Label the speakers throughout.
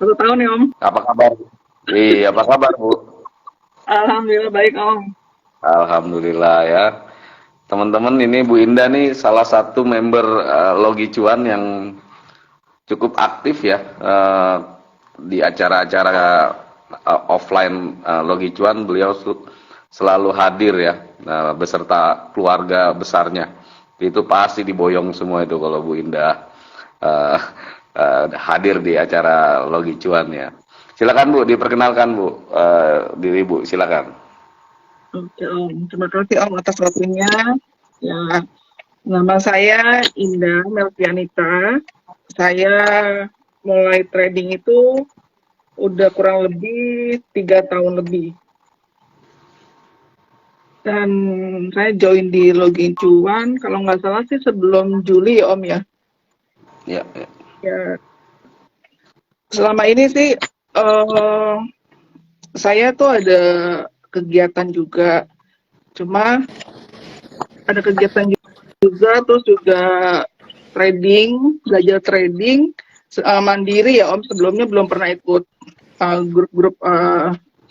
Speaker 1: 1 tahun ya Om.
Speaker 2: Apa kabar? Iya, apa kabar, Bu?
Speaker 1: Alhamdulillah baik Om.
Speaker 2: Alhamdulillah ya. Teman-teman, ini Bu Indah nih salah satu member Logi Cuan yang cukup aktif ya di acara-acara offline Logi Cuan. Beliau selalu hadir ya, beserta keluarga besarnya. Itu pasti diboyong semua itu kalau Bu Indah eh, hadir di acara Logi Cuan ya. Silakan Bu, diperkenalkan Bu, diri Bu, silakan.
Speaker 1: Oke Om, terima kasih Om atas waktunya. Ya, nama saya Indah Melvianita. Saya mulai trading itu udah kurang lebih 3 tahun lebih. Dan saya join di Login Cuan, kalau nggak salah sih sebelum Juli ya Om ya.
Speaker 2: Ya, ya.
Speaker 1: Ya, selama ini sih saya tuh ada kegiatan juga, cuma ada kegiatan juga, terus juga trading, belajar trading mandiri ya Om. Sebelumnya belum pernah ikut grup-grup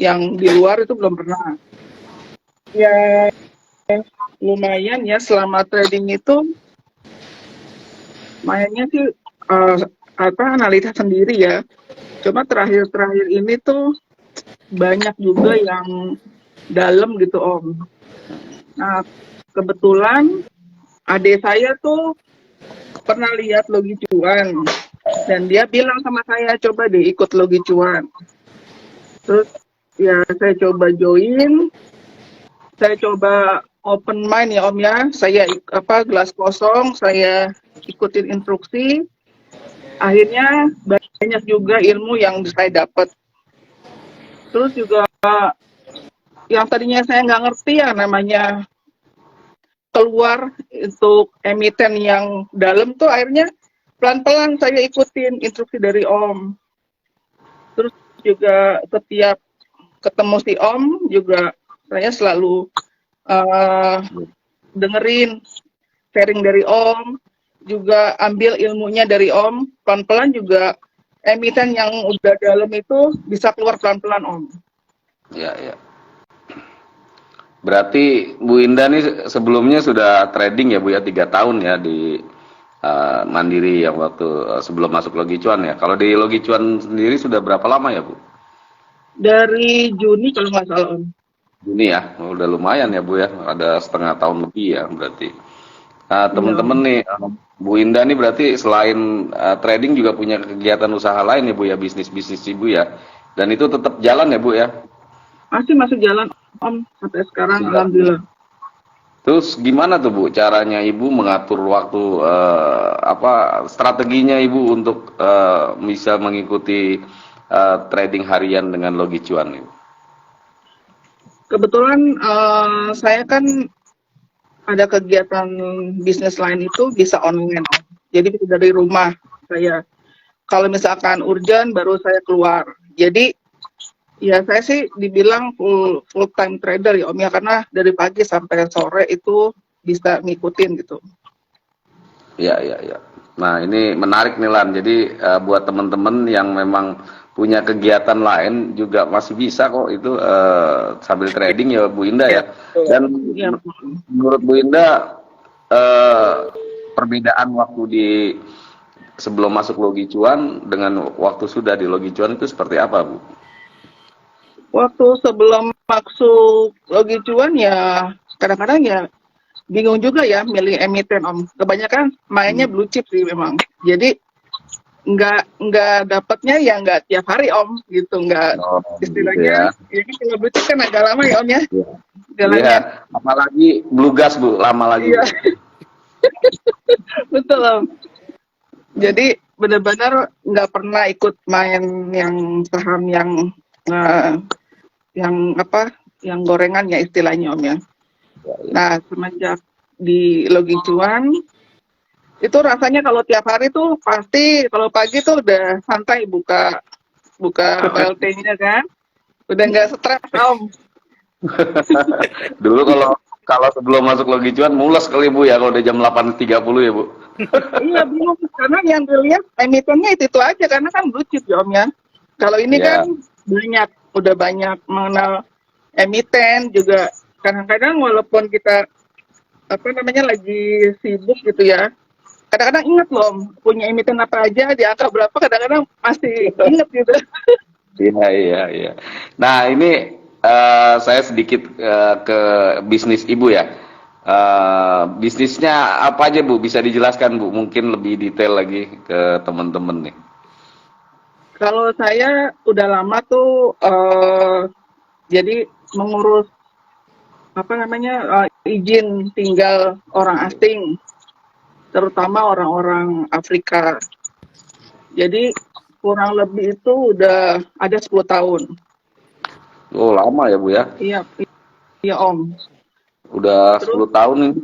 Speaker 1: yang di luar, itu belum pernah. Ya lumayan ya selama trading itu, mainnya sih analisa sendiri ya. Cuma terakhir-terakhir ini tuh banyak juga yang dalam gitu Om. Nah kebetulan adik saya tuh pernah lihat Logi Cuan dan dia bilang sama saya, coba deh ikut Logi Cuan. Terus ya saya coba join, saya coba open mind ya Om ya. Saya gelas kosong, saya ikutin instruksi. Akhirnya banyak juga ilmu yang saya dapat. Terus juga yang tadinya saya nggak ngerti ya, namanya keluar untuk emiten yang dalam tuh, akhirnya pelan-pelan saya ikutin instruksi dari Om. Terus juga setiap ketemu si Om juga saya selalu dengerin sharing dari Om, juga ambil ilmunya dari Om. Pelan-pelan juga emiten yang udah dalam itu bisa keluar pelan-pelan Om.
Speaker 2: Ya, ya. Berarti Bu Indah nih sebelumnya sudah trading ya Bu ya, 3 tahun ya di Mandiri yang waktu sebelum masuk Logi Cuan ya. Kalau di Logi Cuan sendiri sudah berapa lama ya Bu?
Speaker 1: Dari Juni kalau nggak salah Om.
Speaker 2: Juni ya, udah lumayan ya Bu ya, ada setengah tahun lebih ya berarti. Teman-teman nih, Bu Indah nih berarti selain trading juga punya kegiatan usaha lain ya Bu ya, bisnis-bisnis Ibu ya. Dan itu tetap jalan ya Bu ya?
Speaker 1: Masih jalan Om sampai sekarang, alhamdulillah.
Speaker 2: Terus gimana tuh Bu caranya Ibu mengatur waktu, strateginya Ibu untuk bisa mengikuti trading harian dengan Logi Cuan Ibu?
Speaker 1: Kebetulan saya kan ada kegiatan bisnis lain itu bisa online Om. Jadi bisa dari rumah saya. Kalau misalkan urgent baru saya keluar. Jadi ya saya sih dibilang full time trader ya Om ya, karena dari pagi sampai sore itu bisa ngikutin gitu.
Speaker 2: Ya, ya, ya. Nah ini menarik nih Lan. Jadi buat teman-teman yang memang punya kegiatan lain juga masih bisa kok itu sambil trading ya Bu Indah ya. Dan
Speaker 1: Ya.
Speaker 2: menurut Bu Indah perbedaan waktu di sebelum masuk Logi Cuan dengan waktu sudah di Logi Cuan itu seperti apa Bu?
Speaker 1: Waktu sebelum masuk Logi Cuan ya kadang-kadang ya bingung juga ya milih emiten Om. Kebanyakan mainnya blue chip sih memang. Jadi nggak dapatnya ya nggak tiap hari Om gitu, nggak istilahnya.
Speaker 2: Gitu ya.
Speaker 1: Jadi kalau blue chip kan agak lama ya Om ya.
Speaker 2: Iya, apalagi blue gas Bu, lama lagi.
Speaker 1: Iya. Betul Om. Jadi benar-benar nggak pernah ikut main yang saham yang gorengan ya istilahnya Om ya. Nah semenjak di Logi Cuan itu rasanya kalau tiap hari tuh pasti kalau pagi tuh udah santai buka BLT-nya kan, udah nggak stres Om.
Speaker 2: Dulu kalau sebelum masuk Logi Cuan mules kali Bu ya kalau udah jam 8.30 ya Bu.
Speaker 1: Iya bingung karena yang dilihat emitennya itu aja karena kan blue chip ya Om ya. Kalau ini
Speaker 2: Ya,
Speaker 1: kan udah banyak mengenal emiten juga. Kadang-kadang walaupun kita apa namanya lagi sibuk gitu ya, kadang-kadang ingat loh punya emiten apa aja, di angka berapa, kadang-kadang masih inget gitu.
Speaker 2: iya, iya, iya. Nah, ini saya sedikit ke bisnis Ibu ya. Bisnisnya apa aja Bu? Bisa dijelaskan Bu? Mungkin lebih detail lagi ke teman-teman nih.
Speaker 1: Kalau saya udah lama tuh jadi mengurus apa namanya izin tinggal orang asing, terutama orang-orang Afrika. Jadi kurang lebih itu udah ada 10 tahun.
Speaker 2: Oh, lama ya Bu ya?
Speaker 1: Iya, iya Om.
Speaker 2: Udah
Speaker 1: Terus
Speaker 2: 10 tahun ini.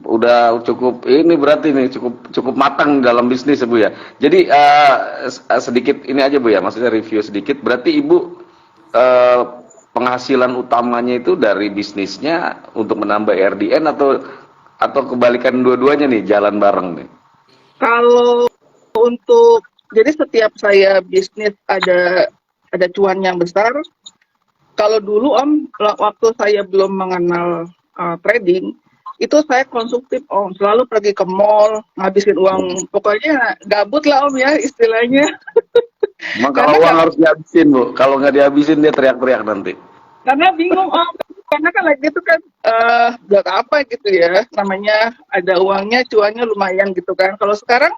Speaker 2: Udah cukup ini berarti nih cukup cukup matang dalam bisnis ya Bu ya. Jadi sedikit ini aja Bu ya, maksudnya review sedikit. Berarti Ibu eh, penghasilan utamanya itu dari bisnisnya untuk menambah RDN atau kebalikan dua-duanya nih jalan bareng nih.
Speaker 1: kalau untuk jadi setiap saya bisnis ada cuan yang besar. Kalau dulu Om, waktu saya belum mengenal trading, itu saya konsumtif Om, selalu pergi ke mall, ngabisin uang, pokoknya gabut lah Om ya istilahnya.
Speaker 2: Emang kalau
Speaker 1: Karena
Speaker 2: uang
Speaker 1: nggak,
Speaker 2: harus dihabisin Bu, kalau nggak dihabisin dia teriak-teriak nanti.
Speaker 1: karena bingung Om, karena kan lagi itu kan buat apa gitu ya, namanya ada uangnya, cuannya lumayan gitu kan. Kalau sekarang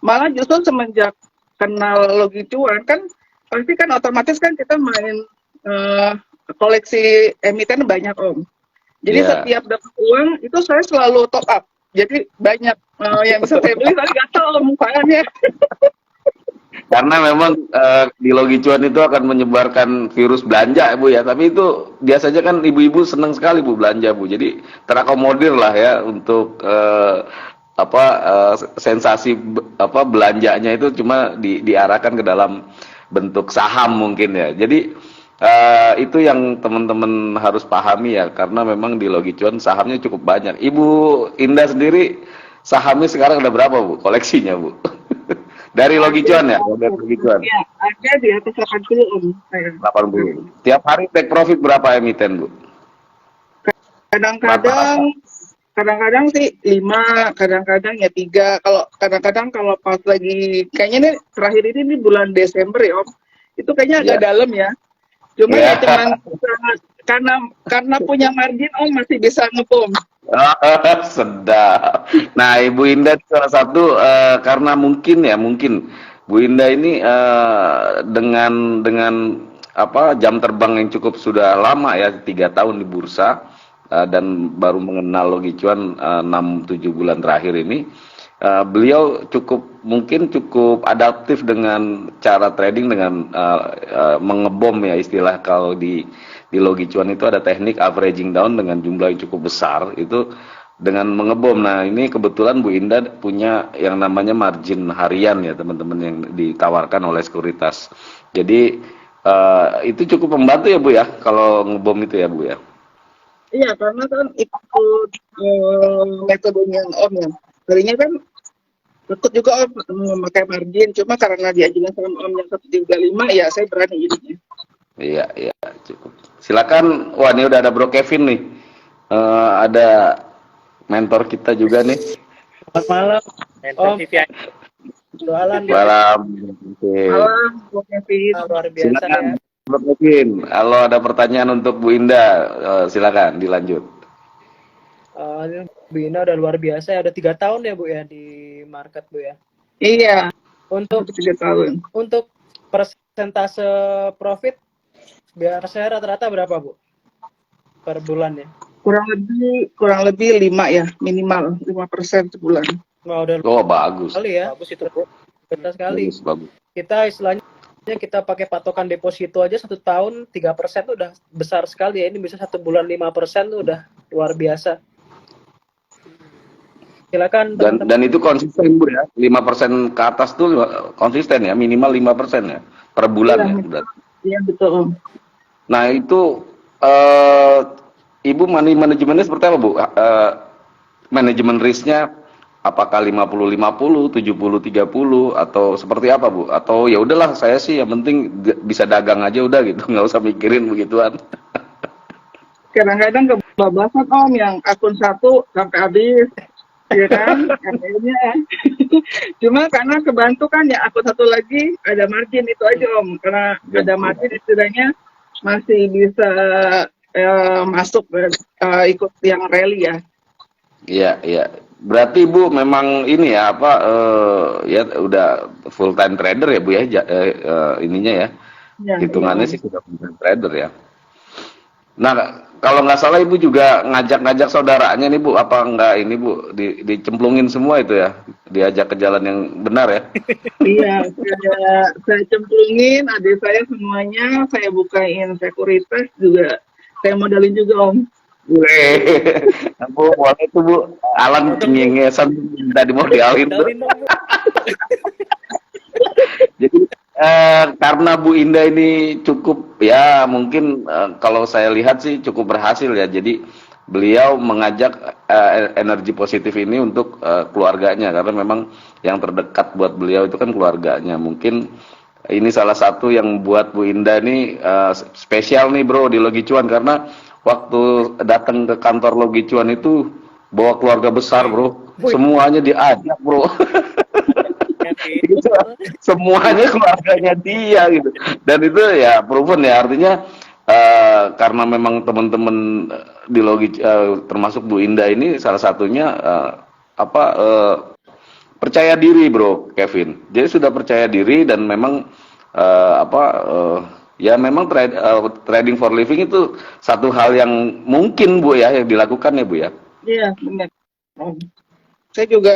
Speaker 1: malah justru semenjak kenal Logi Cuan kan, pasti kan otomatis kan kita main eh, koleksi emiten banyak Om. Jadi
Speaker 2: Ya.
Speaker 1: setiap dapat uang itu saya selalu top up. Jadi banyak yang bisa saya beli, tapi nggak tahu mukanya.
Speaker 2: Karena memang di Logi Cuan itu akan menyebarkan virus belanja Bu ya, tapi itu biasanya kan ibu-ibu senang sekali Bu belanja Bu. Jadi terakomodir lah ya untuk apa sensasi apa belanjanya itu cuma diarahkan ke dalam bentuk saham mungkin ya. Jadi itu yang teman-teman harus pahami ya, karena memang di Logi Cuan sahamnya cukup banyak. Ibu Indah sendiri sahamnya sekarang ada berapa Bu koleksinya Bu? Dari Logi
Speaker 1: Ada,
Speaker 2: Cuan ya, dari Logi Cuan.
Speaker 1: ya, ada di atas 80 Om saya.
Speaker 2: 80. Tiap hari take profit berapa emiten, Bu?
Speaker 1: Kadang-kadang
Speaker 2: Rata-rata.
Speaker 1: kadang-kadang sih 5, kadang-kadang ya 3. Kalau kadang-kadang kalau pas lagi kayaknya nih terakhir ini bulan Desember ya Om. Itu kayaknya agak
Speaker 2: Iya.
Speaker 1: dalam ya. Cuma ya
Speaker 2: Iya.
Speaker 1: cuman karena karena punya margin Om masih bisa ngepom.
Speaker 2: Sedap. Nah, Ibu Indah salah satu karena mungkin Bu Indah ini dengan apa jam terbang yang cukup sudah lama ya 3 tahun di bursa dan baru mengenal Logi Cuan 6-7 bulan terakhir ini. Beliau mungkin cukup adaptif dengan cara trading dengan mengebom ya istilah kalau di Logi Cuan itu ada teknik averaging down dengan jumlah yang cukup besar itu dengan mengebom. Nah, ini kebetulan Bu Indah punya yang namanya margin harian ya teman-teman yang ditawarkan oleh sekuritas. Jadi itu cukup membantu ya Bu ya kalau ngebom itu ya Bu ya.
Speaker 1: Iya, karena kan ikut metodenya Om ya. Tadinya kan ikut juga Om memakai margin, cuma karena diajukan sama Om yang 135, ya saya berani jadinya.
Speaker 2: Iya, iya, cukup. Silakan. Wah, ini udah ada Bro Kevin nih. Ada mentor kita juga nih.
Speaker 3: Selamat malam, Om. Jualan di
Speaker 2: Malam. Oke.
Speaker 1: Malam, Bu Kevin.
Speaker 3: luar biasa
Speaker 2: Silakan,
Speaker 3: ya.
Speaker 2: Bro Kevin. Kalau ada pertanyaan untuk Bu Indah, silakan dilanjut.
Speaker 3: Ini Bu Ina udah luar biasa ya. Udah 3 tahun ya Bu ya di market Bu ya.
Speaker 1: Iya,
Speaker 3: Untuk
Speaker 1: 3 tahun.
Speaker 3: persentase profit biar saya rata-rata berapa Bu per bulan ya?
Speaker 1: Kurang lebih 5 ya, minimal 5% sebulan.
Speaker 3: Wah, udah
Speaker 2: Oh, bagus.
Speaker 3: sekali ya. Bagus itu Bu. Benar sekali.
Speaker 2: Bagus, bagus.
Speaker 3: Kita istilahnya kita pakai patokan deposito aja 1 tahun 3% tuh udah besar sekali ya. Ini bisa 1 bulan 5% tuh udah luar biasa. Silakan teman-teman.
Speaker 2: Dan itu konsisten Bu ya. 5% ke atas tuh konsisten ya, minimal 5% ya per bulan
Speaker 1: Iya,
Speaker 2: ya berarti.
Speaker 1: iya betul Om.
Speaker 2: Nah, itu Ibu money manajemennya seperti apa Bu? Manajemen risknya apakah 50-50, 70-30 atau seperti apa Bu? Atau ya udahlah saya sih yang penting bisa dagang aja udah gitu, nggak usah mikirin begituan.
Speaker 1: Kadang-kadang kebablasan Om yang akun satu sampai habis, ya kan? Akhirnya. Cuma karena kebantu kan ya akun satu lagi ada margin itu aja Om. Karena ada margin istilahnya masih bisa masuk ikut yang rally ya.
Speaker 2: Iya, iya. Berarti Bu memang ini ya apa ya udah full time trader ya Bu ya ininya ya.
Speaker 1: Ya,
Speaker 2: Hitungannya
Speaker 1: iya.
Speaker 2: sih sudah full time trader ya. Nah, kalau nggak salah Ibu juga ngajak-ngajak saudaranya nih Bu, apa enggak ini Bu dicemplungin semua itu ya, diajak ke jalan yang benar ya?
Speaker 1: Iya, saya cemplungin adik saya semuanya, saya bukain sekuritas juga, saya modalin juga Om.
Speaker 2: Weh, Bu, boleh tuh Bu, Alan cengengesan tadi mau dialin tuh.
Speaker 3: Modalin dong, Bu.
Speaker 2: Jadi karena Bu Indah ini cukup ya mungkin kalau saya lihat sih cukup berhasil ya. Jadi beliau mengajak energi positif ini untuk keluarganya karena memang yang terdekat buat beliau itu kan keluarganya. Mungkin ini salah satu yang buat Bu Indah ini spesial nih Bro di Logi Cuan karena waktu datang ke kantor Logi Cuan itu bawa keluarga besar Bro. Semuanya diajak Bro. Gitu. Semuanya keluarganya dia gitu dan itu ya proven ya artinya karena memang teman-teman di Logi termasuk Bu Indah ini salah satunya percaya diri Bro Kevin jadi sudah percaya diri dan memang ya memang trading for living itu satu hal yang mungkin Bu ya yang dilakukan ya Bu ya.
Speaker 1: Iya, benar. Om. Saya juga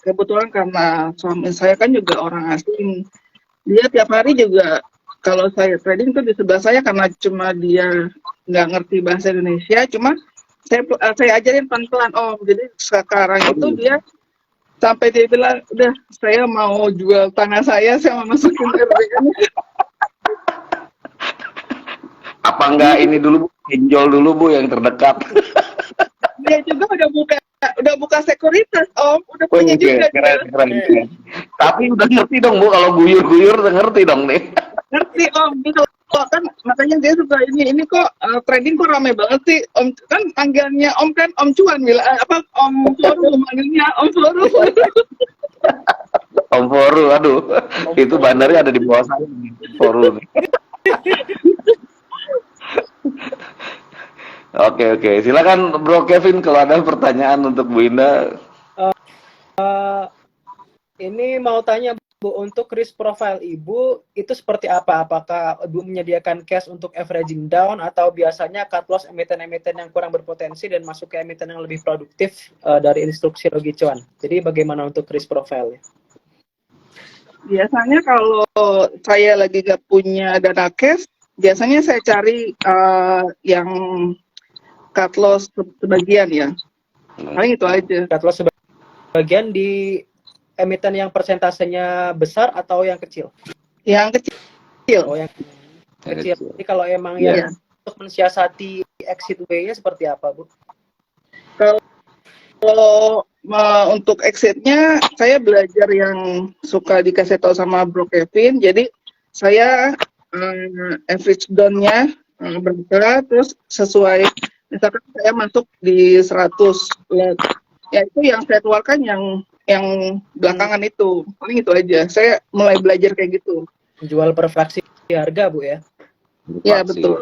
Speaker 1: kebetulan karena suami saya kan juga orang asing, dia tiap hari juga kalau saya trading tuh di sebelah saya karena cuma dia nggak ngerti bahasa Indonesia, cuma saya ajarin pelan-pelan Om. Jadi sekarang itu dia sampai dia bilang, udah saya mau jual tanah saya mau masukin RBN.
Speaker 2: Apa enggak ini dulu Bu, pinjol dulu Bu yang terdekat.
Speaker 1: Dia juga udah buka sekuritas Om, udah punya juga dia.
Speaker 2: Keren. Tapi udah ngerti dong Bu, kalau guyur-guyur udah ngerti dong nih.
Speaker 1: Ngerti Om, gitu kan makanya dia suka ini kok trading kok rame banget sih Om, kan panggilannya Om kan Om Cuan bilang Om Foru manggilnya Om Foru.
Speaker 2: Om Foru, aduh, itu bandarnya ada di bawah saya nih, Foru nih. Oke, silakan Bro Kevin kalau ada pertanyaan untuk Bu Indah.
Speaker 3: Ini mau tanya Bu, untuk risk profile Ibu itu seperti apa? Apakah Ibu menyediakan cash untuk averaging down atau biasanya cut loss emiten-emiten yang kurang berpotensi dan masuk ke emiten yang lebih produktif dari instruksi Logi Cuan? Jadi bagaimana untuk risk profile?
Speaker 1: Biasanya kalau saya lagi gak punya dana cash, biasanya saya cari yang cut loss sebagian ya. Paling itu aja.
Speaker 3: Cut loss sebagian di emiten yang persentasenya besar atau yang kecil?
Speaker 1: Yang kecil.
Speaker 3: Oh, yang kecil. Jadi kalau emang
Speaker 1: Iya.
Speaker 3: yang untuk mensiasati exit way-nya seperti apa, Bu?
Speaker 1: Kalau untuk exitnya, saya belajar yang suka dikasih tahu sama Bro Kevin. Jadi saya average down-nya berapa, terus sesuai, misalkan saya masuk di 100 lot. Ya itu yang saya keluarkan yang belakangan itu. Paling itu aja. Saya mulai belajar kayak gitu.
Speaker 3: Jual per fraksi harga, Bu ya?
Speaker 1: Ya betul.